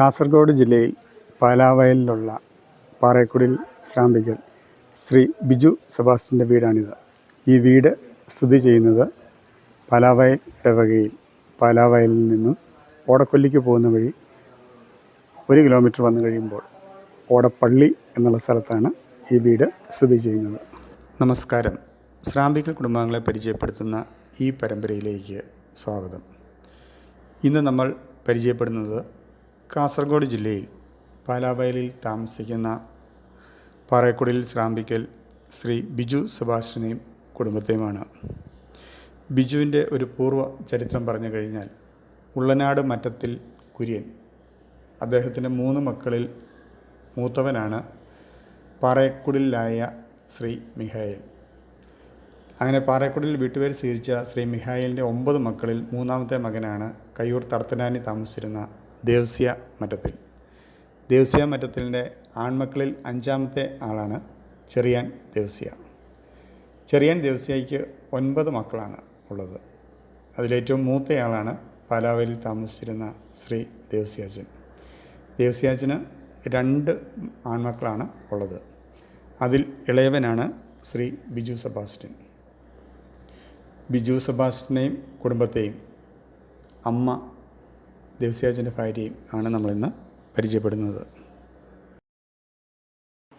കാസർഗോഡ് ജില്ലയിൽ പാലാവയലിലുള്ള പാറേക്കുടിൽ ശ്രാമ്പിക്കൽ ശ്രീ ബിജു സെബാസ്റ്റ്യൻ്റെ വീടാണിത്. ഈ വീട് സ്ഥിതി ചെയ്യുന്നത് പാലാവയൽ ഇടവകയിൽ പാലാവയലിൽ നിന്നും ഓടക്കൊല്ലിക്ക് പോകുന്ന വഴി 1 കിലോമീറ്റർ വന്നു കഴിയുമ്പോൾ ഓടപ്പള്ളി എന്നുള്ള സ്ഥലത്താണ് ഈ വീട് സ്ഥിതി ചെയ്യുന്നത്. നമസ്കാരം. ശ്രാമ്പിക്കൽ കുടുംബാംഗങ്ങളെ പരിചയപ്പെടുത്തുന്ന ഈ പരമ്പരയിലേക്ക് സ്വാഗതം. ഇന്ന് നമ്മൾ പരിചയപ്പെടുന്നത് കാസർഗോഡ് ജില്ലയിൽ പാലാവയലിൽ താമസിക്കുന്ന പാറേക്കുടിൽ ശ്രാമ്പിക്കൽ ശ്രീ ബിജു സെബാസ്റ്റ്യനെയും കുടുംബത്തെയുമാണ്. ബിജുവിൻ്റെ ഒരു പൂർവ്വ ചരിത്രം പറഞ്ഞു കഴിഞ്ഞാൽ ഉള്ളനാട് മറ്റത്തിൽ കുര്യൻ. അദ്ദേഹത്തിൻ്റെ 3 മക്കളിൽ മൂത്തവനാണ് പാറേക്കുടിലായ ശ്രീ മിഹായേൽ. അങ്ങനെ പാറേക്കുടിൽ വീട്ടുപേര് സ്വീകരിച്ച ശ്രീ മിഹായേലിൻ്റെ 9 മക്കളിൽ 3ാമത്തെ മകനാണ് കയ്യൂർ തടത്തനാനി താമസിച്ചിരുന്ന ദേവസ്യ മറ്റത്തിൽ. ദേവസ്യ മറ്റത്തിൻ്റെ ആൺമക്കളിൽ 5ാമത്തെ ആളാണ് ചെറിയാൻ ദേവസ്യ. ചെറിയാൻ ദേവസ്യയ്ക്ക് 9 മക്കളാണ് ഉള്ളത്. അതിലേറ്റവും മൂത്തയാളാണ് പാലാവയലിൽ താമസിച്ചിരുന്ന ശ്രീ ദേവസ്യാച്ചൻ. ദേവസ്യാച്ചന് 2 ആൺമക്കളാണ് ഉള്ളത്. അതിൽ ഇളയവനാണ് ശ്രീ ബിജു സെബാസ്റ്റ്യൻ. ബിജു സെബാസ്റ്റ്യനെയും കുടുംബത്തെയും അമ്മ ദേവസ്യാച്ചൻ്റെ ഭാര്യയും ആണ് നമ്മളിന്ന് പരിചയപ്പെടുന്നത്.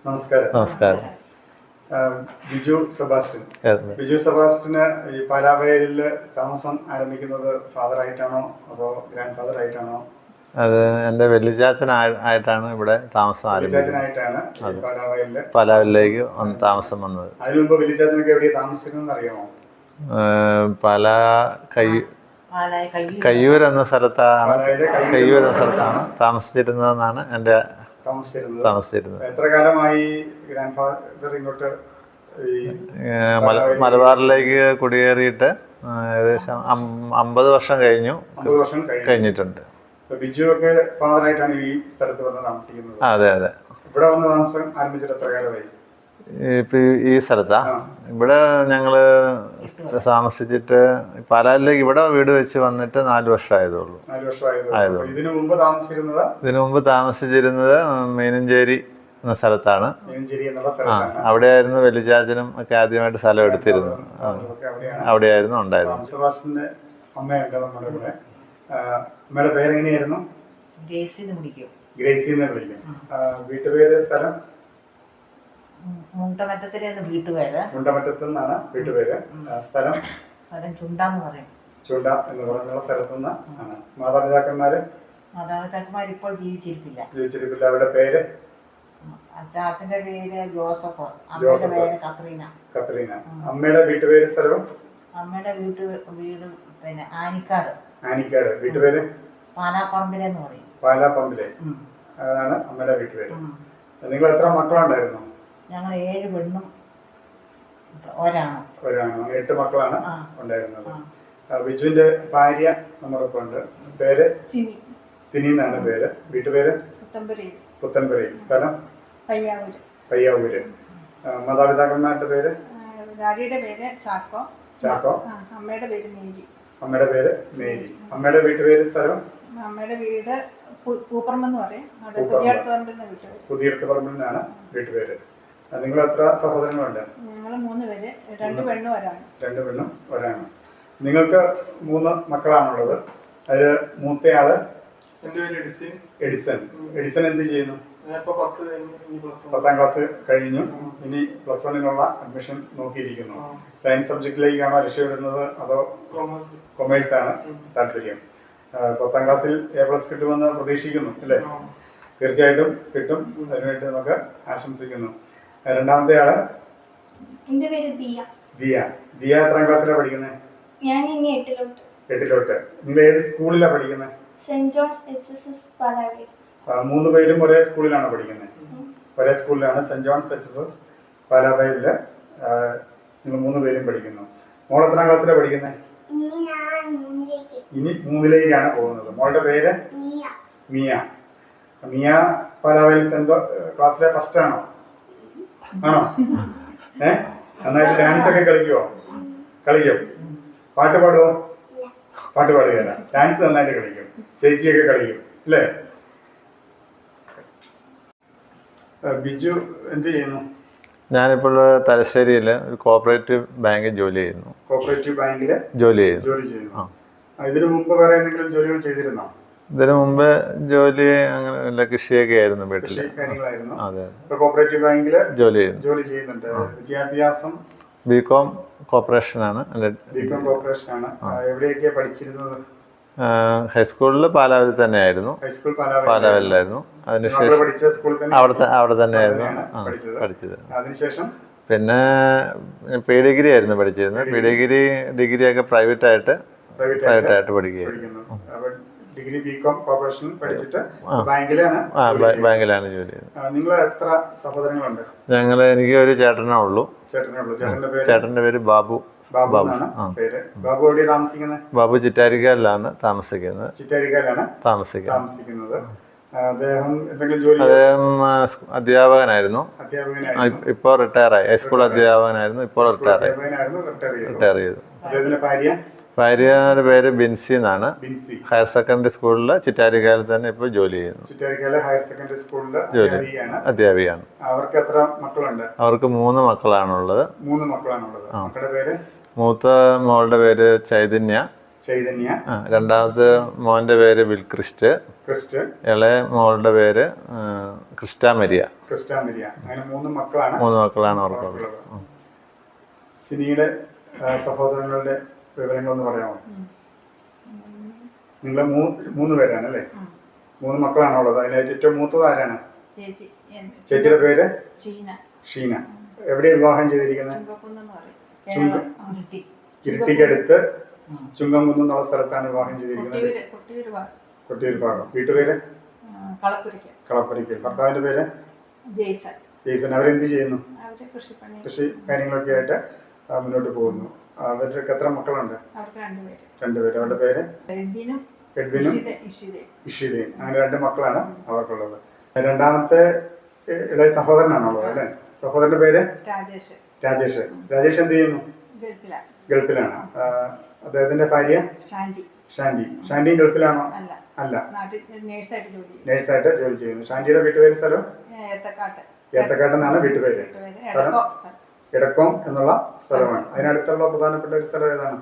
നമസ്കാരം. ബിജു സെബാസ്റ്റ്യന് ഈ പാലാവയലിൽ താമസം ആരംഭിക്കുന്നത് ഫാദറായിട്ടാണോ അതോ ഗ്രാൻഡ് ഫാദർ ആയിട്ടാണോ? അത് എൻ്റെ വെല്ലിച്ചാച്ചനായിട്ടാണ് ഇവിടെ താമസം ആരംഭിച്ചത്. പാലാവയലിലേക്ക് താമസം വന്നത്. അതിനു മുമ്പ് വെല്ലിച്ചാച്ചനൊക്കെ എവിടെയാണ് താമസിച്ചിരുന്നത് അറിയാമോ? കയ്യൂർ എന്ന സ്ഥലത്താണ് താമസിച്ചിരുന്നതെന്നാണ് എൻ്റെ താമസിച്ചിരുന്നത്. എത്ര കാലമായി ഗ്രാൻഡ് ഫാദർ ഇങ്ങോട്ട് മലബാറിലേക്ക് കുടിയേറിയിട്ട്? ഏകദേശം 50 വർഷം കഴിഞ്ഞിട്ടുണ്ട്. ബിജു ഒക്കെ ഫാദറായിട്ടാണ് ഈ സ്ഥലത്ത് വന്ന് താമസിക്കുന്നത്. അതെ. ഇവിടെ വന്ന് താമസം ആരംഭിച്ചിട്ട് എത്ര കാലമായി? ഇപ്പം ഈ സ്ഥലത്താ? ഇവിടെ ഞങ്ങൾ താമസിച്ചിട്ട് പാലായിലേക്ക് ഇവിടെ വീട് വെച്ച് വന്നിട്ട് 4 വർഷം ആയതുള്ളൂ. ഇതിനു മുമ്പ് താമസിച്ചിരുന്നത് മീനഞ്ചേരി എന്ന സ്ഥലത്താണ്. അവിടെയായിരുന്നു വെല്ലിച്ചാച്ചനും ഒക്കെ ആദ്യമായിട്ട് സ്ഥലം എടുത്തിരുന്നത്. അവിടെയായിരുന്നു ഉണ്ടായിരുന്നത്. അമ്മയുടെ പേരെങ്ങനെയായിരുന്നു? ഗ്രേസി എന്ന് വിളിക്കും. വീട്ടുപേര്? സ്ഥലം മുണ്ടമറ്റത്തിലാണ് വീട്ടുപേര്. സ്ഥലം ചുണ്ടാന്ന് പറയും. ചുണ്ട എന്ന് പറയുന്ന സ്ഥലത്തു നിന്ന് ആണ്. മാതാപിതാക്കന്മാർ ഇപ്പോൾ ജീവിച്ചിരിപ്പില്ല. അവരുടെ പേര്? അച്ഛന്റെ പേര് ജോസഫ്, അമ്മയുടെ പേര് കത്രീന. അമ്മയുടെ വീട്ടുപേര്? സ്ഥലവും അമ്മയുടെ വീട് പിന്നെ ആനിക്കാട്. വീട്ടുപേര്? പാലാപ്പറമ്പിലെന്ന് പറയും. പാലാപ്പറമ്പിലെ അതാണ് അമ്മയുടെ വീട്ടുപേര്. നിങ്ങൾ എത്ര മക്കളുണ്ടായിരുന്നു? ഞങ്ങൾ 7 പെണ്ണും ഒരാണും. 8 മക്കളാണ് ഉണ്ടായിരുന്നത്. ബിജുവിന്റെ ഭാര്യ നമ്മളിപ്പോ ഉണ്ട്. പേര്? സിനി എന്നാണ് പേര്. വീട്ടുപേര്? പുത്തൻപുരയിൽ. സ്ഥലം? പയ്യാവൂര്. മാതാപിതാക്കന്മാരുടെ പേര്? ഡാഡിയുടെ പേര് ചാക്കോ. അമ്മയുടെ പേര് മേരി. അമ്മയുടെ വീട്ടുപേര്? സ്ഥലം? അമ്മയുടെ വീട് പൂപ്പറമ്പെന്ന് പറയും. പുതിയടത്ത് പറമ്പിൽ വീട്ടുപേര്. നിങ്ങൾ എത്ര സഹോദരങ്ങളുണ്ട്? ഞങ്ങൾ 3 പേര്. 2 പെണ്ണും ഒരാണ്. നിങ്ങൾക്ക് 3 മക്കളാണുള്ളത്. അതിൽ മൂത്തയാള്? എൻ്റെ പേര് എഡിസൺ. എന്ത് ചെയ്യുന്നു? 10ാം ക്ലാസ് കഴിഞ്ഞു. ഇനി +1 അഡ്മിഷൻ നോക്കിയിരിക്കുന്നു. സയൻസ് സബ്ജക്റ്റിലേക്കാണോ രക്ഷപ്പെടുന്നത് അതോ കൊമേഴ്സ് ആണ് താല്പര്യം? 10ാം ക്ലാസ്സിൽ A+ കിട്ടുമെന്ന് പ്രതീക്ഷിക്കുന്നു അല്ലേ? തീർച്ചയായിട്ടും കിട്ടും. അതിനുവേണ്ടി നമുക്ക് ആശംസിക്കുന്നു. 2ാമത്തെ ആള്? എൻ്റെ പേര് ദിയ. എത്രാം ക്ലാസ്സിലാണ് പഠിക്കുന്നത്? ഞാൻ ഇനി 8. നിങ്ങൾ ഏത് സ്കൂളിലാണ് പഠിക്കുന്നത്? Saint John's HSS Palavayal. 3 പേരും ഒരേ സ്കൂളിലാണോ പഠിക്കുന്നത്? ഒരേ സ്കൂളിലാണ്, സെന്റ് ജോൺസ് HSS പാലാവയലില്. നിങ്ങൾ 3 പേരും പഠിക്കുന്നു. മോൾ എത്രാം ക്ലാസ്സിലാണ് പഠിക്കുന്നത്? ഇനി 3ലേക്കാണ് പോകുന്നത്. മോളുടെ പേര്? മിയ. പാലാവയൽ ക്ലാസ്സിലെ ഫസ്റ്റ് ആണോ? നന്നായിട്ട് ഡാൻസ് ഒക്കെ കളിക്കും? പാട്ട് പാടുകയില്ല. ഡാൻസ് നന്നായിട്ട് കളിക്കും. ചേച്ചിയൊക്കെ കളിക്കും അല്ലേ? ബിജു എന്ത് ചെയ്യുന്നു? ഞാനിപ്പോൾ തലശ്ശേരിയിൽ ഒരു കോപ്പറേറ്റീവ് ബാങ്കിൽ ജോലി ചെയ്യുന്നു. കോപ്പറേറ്റീവ് ബാങ്കിൽ ജോലി ചെയ്യുന്നു. ജോലി ചെയ്യുന്നു. ഇതിനു മുമ്പ് വേറെ എന്തെങ്കിലും ജോലികൾ ചെയ്തിരുന്നോ? ഇതിനു മുമ്പ് ജോലി അങ്ങനെ വല്ല കൃഷിയൊക്കെ ആയിരുന്നു വീട്ടിൽ. കൃഷി കാര്യങ്ങളായിരുന്നു. അതെ. ഇപ്പൊ കോപ്പറേറ്റീവ് ബാങ്കിൽ ജോലി ചെയ്യുന്നുണ്ട്. വിദ്യാഭ്യാസം ബികോം കോർപ്പറേഷനാണ്. ബികോം കോർപ്പറേഷനാണ്. എവിടെയൊക്കെയാണ് പഠിച്ചിരുന്നത്? ഹൈസ്കൂളിൽ പാലാവിൽ തന്നെയായിരുന്നു. ഹൈസ്കൂൾ പാലാവിലായിരുന്നു. അതിനുശേഷം അവിടെ തന്നെയായിരുന്നു പഠിച്ചത്. അതിനുശേഷം പിന്നെ പി ഡിഗ്രി ആയിരുന്നു പഠിച്ചിരുന്നത്. ഡിഗ്രിയൊക്കെ പ്രൈവറ്റായിട്ട് പഠിക്കുകയായിരുന്നു. ഡിഗ്രി ബികോം കോർപ്പറേഷൻ പഠിച്ചിട്ട് ബാങ്കിലാണ് ജോലി ചെയ്തത്. നിങ്ങൾ എത്ര സഹോദരങ്ങളുണ്ട്? എനിക്ക് ഒരു ചേട്ടനേ ഉള്ളൂ. ചേട്ടന്റെ പേര് ബാബു. ബാബു എവിടെയാണ് താമസിക്കുന്നത്? ബാബു ചിറ്റാരിക്കാലിലാണ് താമസിക്കുന്നത്. അദ്ദേഹം അധ്യാപകനായിരുന്നു. ഇപ്പോൾ റിട്ടയറായി. ഹൈസ്കൂൾ അധ്യാപകനായിരുന്നു. ഇപ്പോൾ റിട്ടയർ ചെയ്തു. ഭാര്യയുടെ പേര് ബിൻസി എന്നാണ്. ഹയർ സെക്കൻഡറി സ്കൂളിൽ ചിറ്റാരിക്കാലിൽ തന്നെ ഇപ്പോൾ ജോലി ചെയ്യുന്നു. അധ്യാപികയാണ്. അവർക്ക് 3 മക്കളാണുള്ളത്. മൂത്ത മോളുടെ പേര് ചൈതന്യ. രണ്ടാമത്തെ മോന്റെ പേര് വിൽക്രിസ്റ്റ്. ഇളയ മോളുടെ പേര് ക്രിസ്റ്റാമരിയ. അങ്ങനെ 3 മക്കളാണ് അവർക്കുള്ളത്. സിനിയുടെ സഹോദരങ്ങളുടെ വിവരങ്ങളൊന്ന് പറയാമോ? നിങ്ങൾ 3 പേരാണ് അല്ലേ? 3 മക്കളാണുള്ളത്. അതിനായിട്ട് ഏറ്റവും മൂത്തത് ആരാണ്? ചേച്ചിയുടെ പേര് ഷീന. എവിടെയാണ് വിവാഹം ചെയ്തിരിക്കുന്നത്? ഇരിട്ടിക്കടുത്ത് ചുങ്കംകുന്ന് എന്നുള്ള സ്ഥലത്താണ് വിവാഹം ചെയ്തിരിക്കുന്നത്. കൊട്ടിയൂർ ഭാഗം. വീട്ടുപേര്? കളപ്പുരയ്ക്കൽ. ഭർത്താവിന്റെ പേര്? ജെയ്സൺ. അവരെന്ത് ചെയ്യുന്നു? കൃഷി കാര്യങ്ങളൊക്കെ ആയിട്ട് മുന്നോട്ട് പോകുന്നു. അവർക്ക് എത്ര മക്കളുണ്ട്? 2 പേര്. അവരുടെ പേര്? എഡ്വിനും ഇഷിതയും. അങ്ങനെ 2 മക്കളാണ് അവർക്കുള്ളത്. രണ്ടാമത്തെ ഇളയ സഹോദരനാണുള്ളത് അല്ലേ? സഹോദരന്റെ പേര്? രാജേഷ്. രാജേഷ് എന്ത് ചെയ്യുന്നു? ഗൾഫിലാണ്. അദ്ദേഹത്തിന്റെ ഭാര്യ? ഷാൻഡി ഗൾഫിലാണോ? അല്ല, നേഴ്സായിട്ട് ജോലി ചെയ്യുന്നു. ഷാൻഡിയുടെ വീട്ടുപേര്? സ്ഥലം ഏത്തക്കാട്ട് എന്നാണ് വീട്ടുപേര്. സ്ഥലം ഇടക്കോം എന്നുള്ള സ്ഥലമാണ്. അതിനടുത്തുള്ള പ്രധാനപ്പെട്ട ഒരു സ്ഥലം ഏതാണ്?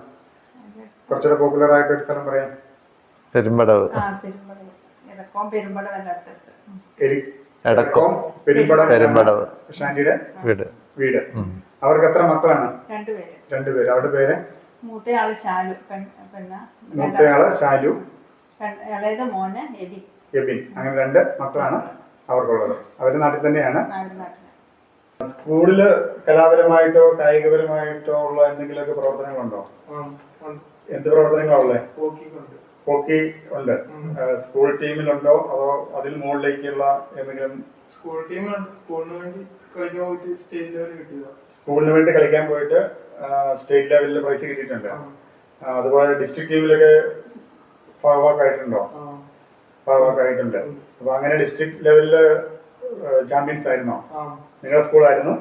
കുറച്ചുകൂടെ പോപ്പുലർ ആയിട്ട് ഒരു സ്ഥലം പറയാം. പെരുമ്പടവ്. ഷാൻഡിയുടെ വീട്. അവർക്ക് എത്ര മക്കളാണ്? 2 പേര്. അവരുടെ പേര്? മൂത്തയാള് ഷാലു, എബിൻ. അങ്ങനെ 2 മക്കളാണ് അവർക്കുള്ളത്. അവര് നാട്ടിൽ തന്നെയാണ്. സ്കൂളില് കലാപരമായിട്ടോ കായികപരമായിട്ടോ ഉള്ള എന്തെങ്കിലുമൊക്കെ പ്രവർത്തനങ്ങളുണ്ടോ? എന്ത് പ്രവർത്തനങ്ങളാണുള്ളത്? ഹോക്കി ഉണ്ട്. സ്കൂൾ ടീമിലുണ്ടോ അതോ അതിൽ മുകളിലേക്കുള്ള എന്തെങ്കിലും? സ്കൂളിന് വേണ്ടി കളിക്കാൻ പോയിട്ട് സ്റ്റേറ്റ് ലെവലിൽ പ്രൈസ് കിട്ടിയിട്ടുണ്ട്. അതുപോലെ ഡിസ്ട്രിക്ട് ടീമിലൊക്കെ ഭാഗമായിട്ടുണ്ടോ? ഭാഗമായിട്ടുണ്ട്. അപ്പൊ അങ്ങനെ ഡിസ്ട്രിക്ട് ലെവലില് ചാമ്പ്യൻസ് ആയിരുന്നോ? നിങ്ങളുടെ സ്കൂളായിരുന്നു?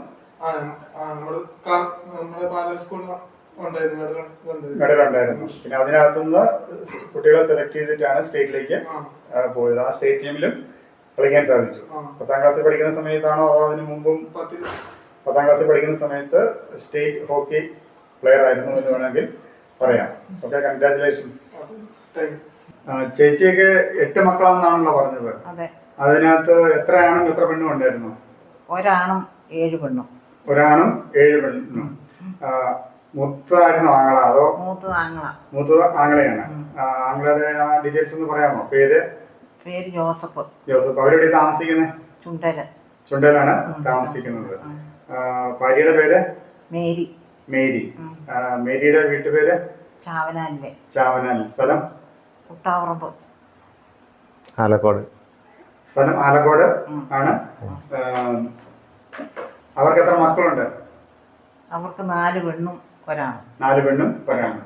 മെഡൽ ഉണ്ടായിരുന്നു. പിന്നെ അതിനകത്തുനിന്ന് കുട്ടികളെ സെലക്ട് ചെയ്തിട്ടാണ് സ്റ്റേറ്റിലേക്ക് പോയത്. ആ സ്റ്റേറ്റ് ടീമിലും കളിക്കാൻ സാധിച്ചു. 10ാം ക്ലാസ്സിൽ പഠിക്കുന്ന സമയത്താണോ അതോ അതിനു മുമ്പും? 10ാം ക്ലാസ്സിൽ പഠിക്കുന്ന സമയത്ത് സ്റ്റേറ്റ് ഹോക്കി പ്ലെയർ ആയിരുന്നു എന്ന് വേണമെങ്കിൽ പറയാം. Okay, congratulations. ചേച്ചിയൊക്കെ 8 മക്കളാണെന്നാണല്ലോ പറഞ്ഞത്. അതിനകത്ത് എത്ര ആണും എത്ര പെണ്ണും ഉണ്ടായിരുന്നു? ഒരാണും 7 പെണ്ണും. ഒരാണും 7 പെണ്ണും. മൂത്തതായിരുന്നു ആങ്ങള അതോ? മൂത്തത് ആങ്ങളെയാണ്. ആങ്ങളയുടെ ഡീറ്റെയിൽസ് ഒന്ന് പറയാമോ? പേര്? ജോസഫ്. അവരെവിടെ താമസിക്കുന്നത്? ചുണ്ടലാണ് താമസിക്കുന്നത്. ഭാര്യയുടെ പേര്? മേരി. മേരിയുടെ വീട്ടുപേര്? ചാവനാലിൽ. സ്ഥലം? ആലക്കോട്. സ്ഥലം ആലക്കോട് ആണ്. അവർക്ക് എത്ര മക്കളുണ്ട്? അവർക്ക് 4 പെണ്ണും ഒരാണ്. 4 പെണ്ണും ഒരാണ്.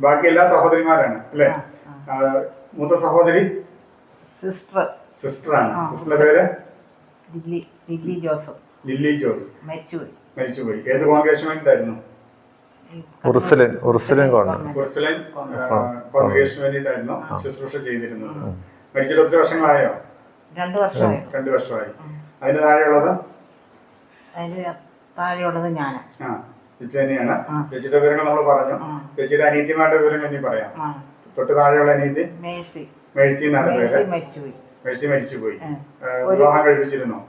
ബാക്കി എല്ലാ സഹോദരിമാരാണ് അല്ലേ? മൂത്ത സഹോദരി സിസ്റ്ററാണ്. സിസ്റ്ററുടെ പേര്? ലില്ലി ജോസ്. മരിച്ചുപോയി. ഏത് കോൺഗ്രേഷന് ഉറുസലേം കോൺഗ്രേഷന് വേണ്ടിയിട്ടായിരുന്നു ശുശ്രൂഷ ചെയ്തിരുന്നത്. മരിച്ചിട്ട് ഒത്തിരി വർഷങ്ങളായോ? 2 വർഷമായി. അതിന് താഴെയുള്ളത് അതിന് താഴെയുള്ളത് ഞാൻ. ആ ചേച്ചി തന്നെയാണ്. ചേച്ചിയുടെ വിവരങ്ങൾ നമ്മൾ പറഞ്ഞു. ചേച്ചിയുടെ അനീതിമാരുടെ വിവരങ്ങൾ ഇനി പറയാം. തൊട്ട് താഴെയുള്ള അനീതി മേഴ്സി. മേഴ്സി എന്നാണ് പേര്. മരിച്ചുപോയി. മേഴ്സി മരിച്ചുപോയി. വിവാഹം കഴിപ്പിച്ചിരുന്നോ?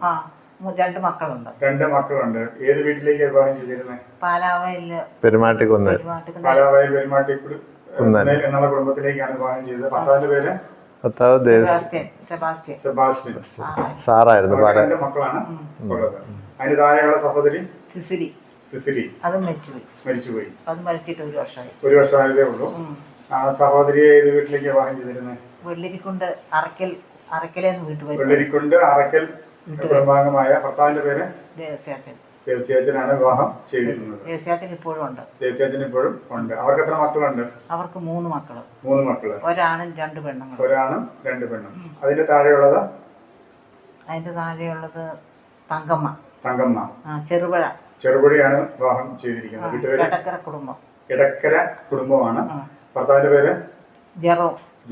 2 മക്കളുണ്ട്. 2 മക്കളുണ്ട്. ഏത് വീട്ടിലേക്ക് വിവാഹം ചെയ്തിരുന്നത്? പാലാവയില് പെരുമാട്ടിക്കുന്ന്. പാലാവയൽ പെരുമാട്ടിക്കുന്ന് എന്നുള്ള കുടുംബത്തിലേക്കാണ് വിവാഹം ചെയ്തത്. ഭർത്താവിന്റെ പേര് സെബാസ്റ്റ്യൻ. സാറായിരുന്നു. 2 മക്കളാണ് ഉള്ളത്. അതിന് താഴെയുള്ള സഹോദരി സിസിലി അതും മരിച്ചുപോയി. അത് മരിച്ചിട്ട് 1 വർഷമായി. 1 വർഷമായതേ ഉള്ളൂ. ആ സഹോദരിയെ ഏത് വീട്ടിലേക്ക് വിവാഹം ചെയ്തിരുന്നത്? വെള്ളരിക്കുണ്ട് അറക്കലേന്ന് വീട്ടുപേര്. വെള്ളരിക്കുണ്ട് അറക്കൽ കുടുംബാംഗമായ ഭർത്താവിന്റെ പേര് ദേവസ്യാച്ചനാണ് വിവാഹം ചെയ്തിരുന്നത്. ദേവസ്യാച്ചൻ ഇപ്പോഴും ഉണ്ട്. ദേവസ്യാച്ചൻ ഇപ്പോഴും ഉണ്ട്. അവർക്ക് എത്ര മക്കളുണ്ട്? അവർക്ക് 3 മക്കള്. 3 മക്കള്. ഒരാണും 2 പെണ്ണുങ്ങൾ. ഒരാണും 2 പെണ്ണും. അതിന്റെ താഴെയുള്ളത് തങ്കമ്മ. ചെറുപുഴയാണ് വിവാഹം ചെയ്തിരിക്കുന്നത്. വീട്ടുപേര് ഇടക്കര കുടുംബമാണ്. ഭർത്താവിന്റെ പേര്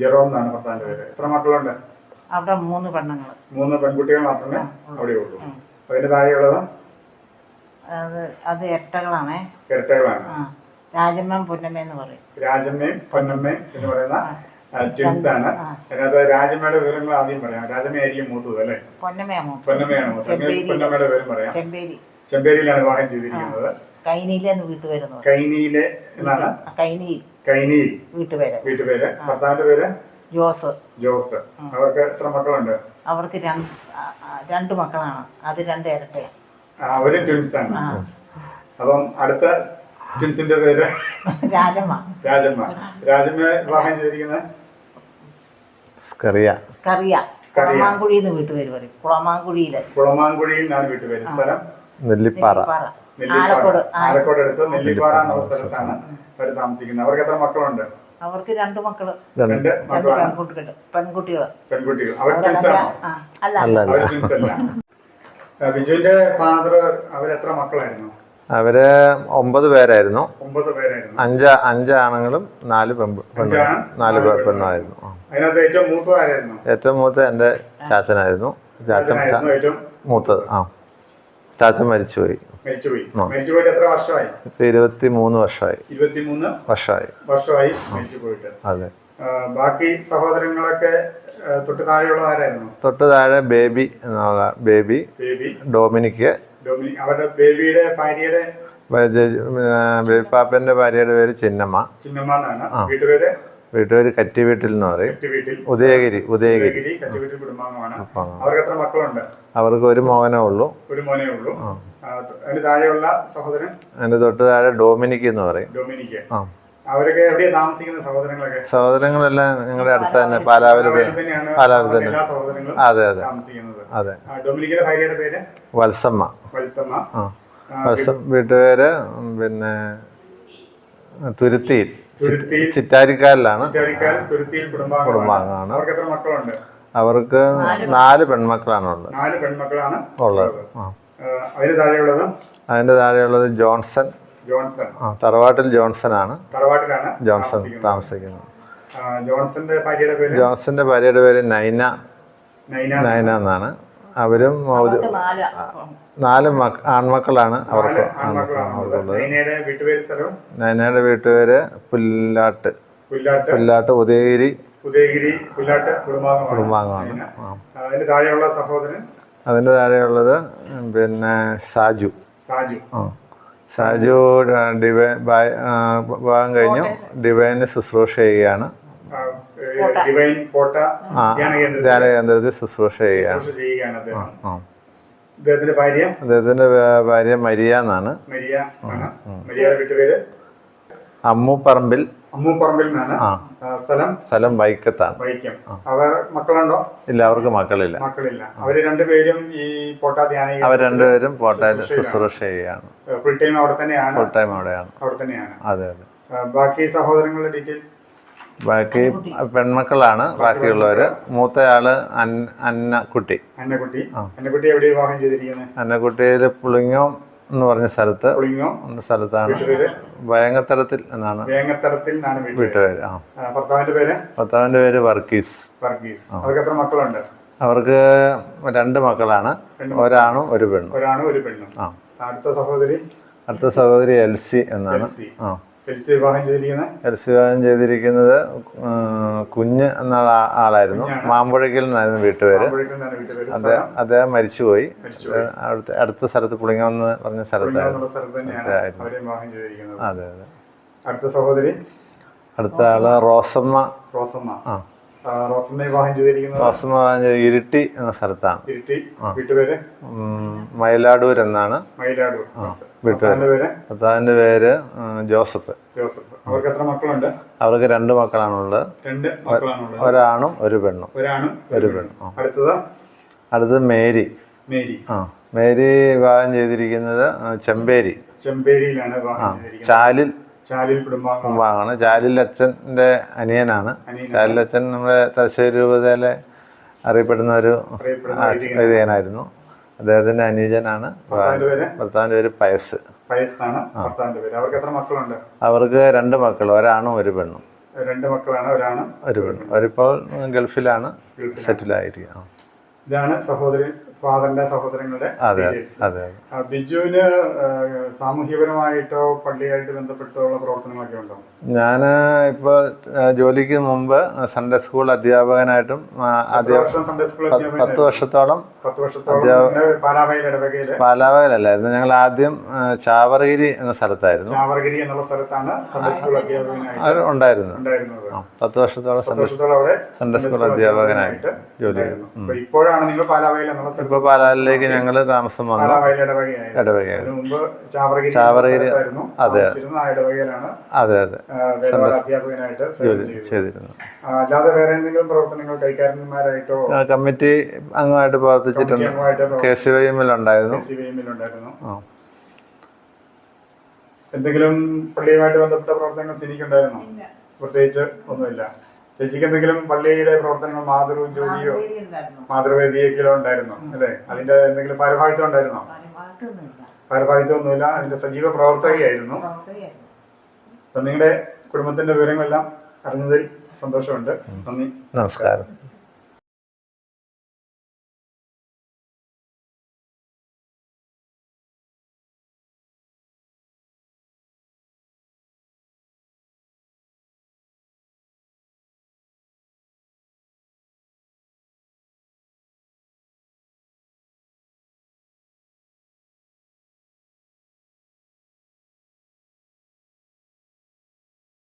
ജെറോം എന്നാണ് ഭർത്താവിന്റെ പേര്. എത്ര മക്കളുണ്ട്? അവിടെ 3 പെണ്ണുങ്ങൾ. 3 പെൺകുട്ടികൾ മാത്രമേ അവിടെ ഉള്ളൂ. അതിന്റെ താഴെയുള്ളത് അത് ഇരട്ടകളാണ്. രാജമ്മയും പൊന്നമ്മയും എന്ന് പറയുന്ന ട്വിൻസ് ആണ്. അതിനകത്ത് രാജമ്മയുടെ വിവരങ്ങൾ ആദ്യം പറയാം. രാജമ്മയായിരിക്കും മൂത്തത് അല്ലേ? പൊന്നമ്മയാണ് മൂത്തത്. പൊന്നമ്മയുടെ വിവരം പറയാം. ചെമ്പേരിയിലാണ് വിവാഹം ചെയ്തിരിക്കുന്നത്. കൈനിയിലെ എന്നാണ് കൈനിയിൽ വീട്ടുപേര്. ഭർത്താവിന്റെ പേര് ജോസ്. അവർക്ക് എത്ര മക്കളുണ്ട്? അവർക്ക് 2 മക്കളാണ്. അത് 2 ഇരട്ടയാണ്. അവര് ട്വിൻസ് ആണ്. അപ്പം അടുത്ത ട്വിൻസിന്റെ പേര് രാജമ്മ. വിവാഹം ചെയ്തിരിക്കുന്നത് കുളമാങ്കുഴിയിലാണ് വീട്ടുപേര്. സ്ഥലം നെല്ലിപ്പാറ. ആലക്കോട് അടുത്ത് നെല്ലിപ്പാറ എന്നുള്ള സ്ഥലത്താണ് അവർ താമസിക്കുന്നത്. അവർക്ക് എത്ര മക്കളുണ്ട്? അവർക്ക് 2 മക്കള്. 2 മക്കളാണ്. പെൺകുട്ടികൾ. അവർ ട്വിൻസ് ആണോ? അവർ ട്വിൻസ് അല്ല. ബിജുവിന്റെ ഫാദർ അവരെത്ര മക്കളായിരുന്നു? അവര് 9 പേരായിരുന്നു. 9 പേരായിരുന്നു. 5 ആണുങ്ങളും 4 പെണ്ണായിരുന്നു. അതിനകത്ത് ഏറ്റവും മൂത്തത് ആരായിരുന്നു? ഏറ്റവും മൂത്തത് എന്റെ ചാച്ചനായിരുന്നു. ഏറ്റവും മൂത്തത്. ചാച്ചൻ മരിച്ചുപോയി. മരിച്ചുപോയിട്ട് എത്ര വർഷമായി? 23 വർഷമായി. 23 വർഷമായി മരിച്ചു പോയിട്ട്. അതെ. ബാക്കി സഹോദരങ്ങളൊക്കെ തൊട്ട് താഴെയുള്ള ആരായിരുന്നു? തൊട്ട് താഴെ ബേബി എന്നുള്ള ബേബി, ഡൊമിനിക്ക്. അവരുടെ ബേബിയുടെ ഭാര്യയുടെ ബേബിപ്പാപ്പന്റെ ഭാര്യയുടെ പേര് ചിന്നമ്മ എന്നാണ്. വീട്ടുപേര് കറ്റിവീട്ടിൽ എന്ന് പറയും. ഉദയഗിരി കുടുംബാംഗമാണ്. അവർക്ക് എത്ര മക്കളുണ്ട്? അവർക്ക് 1 മോനേ ഉള്ളൂ. അതിന് താഴെയുള്ള സഹോദരൻ? അതിന്റെ തൊട്ട് താഴെ ഡൊമിനിക്ക് എന്ന് പറയും. അവരൊക്കെ എവിടെയാ താമസിക്കുന്ന സഹോദരങ്ങളൊക്കെ? സഹോദരങ്ങളെല്ലാം ഞങ്ങളുടെ അടുത്ത് തന്നെ, പാലാവൂര് തന്നെ. അതെ. ഡൊമിനിക്കിന്റെ ഭാര്യയുടെ പേര് വത്സമ്മ. വീട്ടുപേര് പിന്നെ തുരുത്തിയിൽ, ചിറ്റാരിക്കാലിലാണ് കുടുംബാംഗമാണ്. അവർക്ക് 4 പെൺമക്കളാണ് ഉള്ളത്. അതിന്റെ താഴെയുള്ളത് ജോൺസൺ. തറവാട്ടിൽ ജോൺസൺ താമസിക്കുന്നത്. ജോൺസന്റെ ഭാര്യയുടെ പേര് നൈന എന്നാണ്. അവരും 4 ആൺമക്കളാണ് അവർക്കുള്ളത്. നൈനയുടെ വീട്ടുപേര് പുല്ലാട്ട് ഉദയഗിരി കുടുംബാംഗമാണ്. അതിന്റെ താഴെയുള്ളത് പിന്നെ സാജു. വിവാഹം കഴിഞ്ഞു. ഡിവൈന് ശുശ്രൂഷ ചെയ്യുകയാണ്. ധ്യാന കേന്ദ്രത്തിൽ ശുശ്രൂഷ ചെയ്യുകയാണ്. അദ്ദേഹത്തിന്റെ ഭാര്യ മരിയ എന്നാണ്. അമ്മൂപ്പറമ്പിൽ. സ്ഥലം വൈക്കത്താണ്. അവർ മക്കളുണ്ടോ? ഇല്ല, അവർക്ക് മക്കളില്ല. അവര് രണ്ടുപേരും ഈ അവർ രണ്ടുപേരും പോട്ടയിൽ ശുശ്രൂഷ ചെയ്യുകയാണ്. ഫുൾ ടൈം അവിടെയാണ്. അതെ. ബാക്കി സഹോദരങ്ങളുടെ ഡീറ്റെയിൽസ്? ബാക്കി പെൺമക്കളാണ് ബാക്കിയുള്ളവര്. മൂത്തയാള് അന്നക്കുട്ടി. എവിടെ വിവാഹം ചെയ്തിരിക്കുന്നത്? അന്നക്കുട്ടിയില് പുളിങ്ങോം എന്ന് പറഞ്ഞ സ്ഥലത്താണ്. വയങ്ങത്തടത്തിൽ എന്നാണ് വീട്ടുപേര്. ഭർത്താവിന്റെ പേര് വർഗീസ്. അവർക്ക് എത്ര മക്കളുണ്ട്? അവർക്ക് 2 മക്കളാണ്, ഒരാണും ഒരു പെണ്ണും. ഒരാണും ഒരു പെണ്ണും. ആ. അടുത്ത സഹോദരി എൽസി എന്നാണ്. ആ. എൽസി വിവാഹം ചെയ്തിരിക്കുന്നത്? എൽസി വിവാഹം ചെയ്തിരിക്കുന്നത് കുഞ്ഞ് എന്ന ആളായിരുന്നു. മാമ്പുഴയ്ക്കൽ നിന്നായിരുന്നു വീട്ടുപേര്. അദ്ദേഹം മരിച്ചുപോയി. അടുത്ത സ്ഥലത്ത് പുളിങ്ങം എന്ന് പറഞ്ഞ സ്ഥലത്തായിരുന്നു. അതെ അതെ. അടുത്ത ആള് റോസമ്മ. ആ. റോസമ്മ വിവാഹം ചെയ്തിരിക്കുന്നത് ഇരിട്ടി എന്ന സ്ഥലത്താണ്. വീട്ടുപേര് മയിലാടൂർ എന്നാണ് വീട്ടുപേര്. ഭർത്താവിന്റെ പേര് ജോസഫ്. അവർക്ക് എത്ര മക്കളുണ്ട്? അവർക്ക് 2 മക്കളാണുള്ളത്. ഒരാണും ഒരു പെണ്ണും. അടുത്തത് മേരി. ആ. മേരി വിവാഹം ചെയ്തിരിക്കുന്നത് ചെമ്പേരിയിലാണ്. ചാലിൽ കുടുംബാംഗമാണ്. ചാലിൽ അച്ഛൻ്റെ അനിയനാണ്. ചാലിൽ അച്ഛൻ നമ്മുടെ തലശ്ശേരി രൂപതയിലെ അറിയപ്പെടുന്ന ഒരു വൈദികനായിരുന്നു. അദ്ദേഹത്തിന്റെ അനുജനാണ്. ഭർത്താവിന്റെ പേര് പയസ്. അവർക്ക് 2 മക്കൾ, ഒരാണും ഒരു പെണ്ണും. 2 മക്കളാണ്, ഒരാണും ഒരു പെണ്ണും. അവരിപ്പോൾ ഗൾഫിലാണ് സെറ്റിലായിരിക്കുക. ഇതാണ് ഫാദറിന്റെ സഹോദരങ്ങളുടെ. അതെ അതെ. ബിജുവിന് സാമൂഹ്യപരമായിട്ടോ പള്ളിയായിട്ട് ബന്ധപ്പെട്ടോ ഉള്ള പ്രവർത്തനങ്ങളൊക്കെ ഉണ്ടോ? ഞാൻ ഇപ്പോൾ ജോലിക്ക് മുമ്പ് സൺഡേ സ്കൂൾ അധ്യാപകനായിട്ടും 10 വർഷത്തോളം പാലാവയിലല്ലായിരുന്നു. ഞങ്ങൾ ആദ്യം ചാവറഗിരി എന്ന സ്ഥലത്തായിരുന്നു. ചാവറഗിരി എന്നുള്ള സ്ഥലത്താണ് സൺഡേ സ്കൂൾ അധ്യാപകനായിട്ട് ഉണ്ടായിരുന്നത്. 10 വർഷത്തോളം സൺഡേ സ്കൂൾ അധ്യാപകനായിട്ട് ജോലി ചെയ്തു. ഇപ്പോഴാണ് നിങ്ങൾ പാലാവയിൽ എന്നുള്ള സ്ഥലം? ഇപ്പൊ പാലാവിലേക്ക് ഞങ്ങൾ താമസം വന്നു. ഇടവകയായിരുന്നു. ചാവറഗിരി. അതെ അതെ അതെ. ജോലി ചെയ്തിരുന്നു. അല്ലാതെ വേറെ എന്തെങ്കിലും പ്രവർത്തനങ്ങൾ കൈക്കാരന്മാരായിട്ടോ? കമ്മിറ്റി അംഗമായിട്ട് പ്രവർത്തിച്ചിട്ടുണ്ട്. KCYM ഉണ്ടായിരുന്നു. എന്തെങ്കിലും പള്ളിയുമായിട്ട് ബന്ധപ്പെട്ട പ്രവർത്തനങ്ങൾ ശരിക്കുണ്ടായിരുന്നോ? പ്രത്യേകിച്ച് ഒന്നുമില്ല. ചേച്ചിക്ക് എന്തെങ്കിലും പള്ളിയുടെ പ്രവർത്തനങ്ങൾ മാതൃവേദിയൊക്കെ ഉണ്ടായിരുന്നോ? അല്ലെ, അതിന്റെ എന്തെങ്കിലും ഭാരവാഹിത്വം ഉണ്ടായിരുന്നോ? ഭാരവാഹിത്വം ഒന്നുമില്ല. അതിന്റെ സജീവ പ്രവർത്തകയായിരുന്നു. അപ്പൊ നിങ്ങളുടെ കുടുംബത്തിന്റെ വിവരങ്ങളെല്ലാം അറിഞ്ഞതിൽ സന്തോഷമുണ്ട്. നന്ദി, നമസ്കാരം.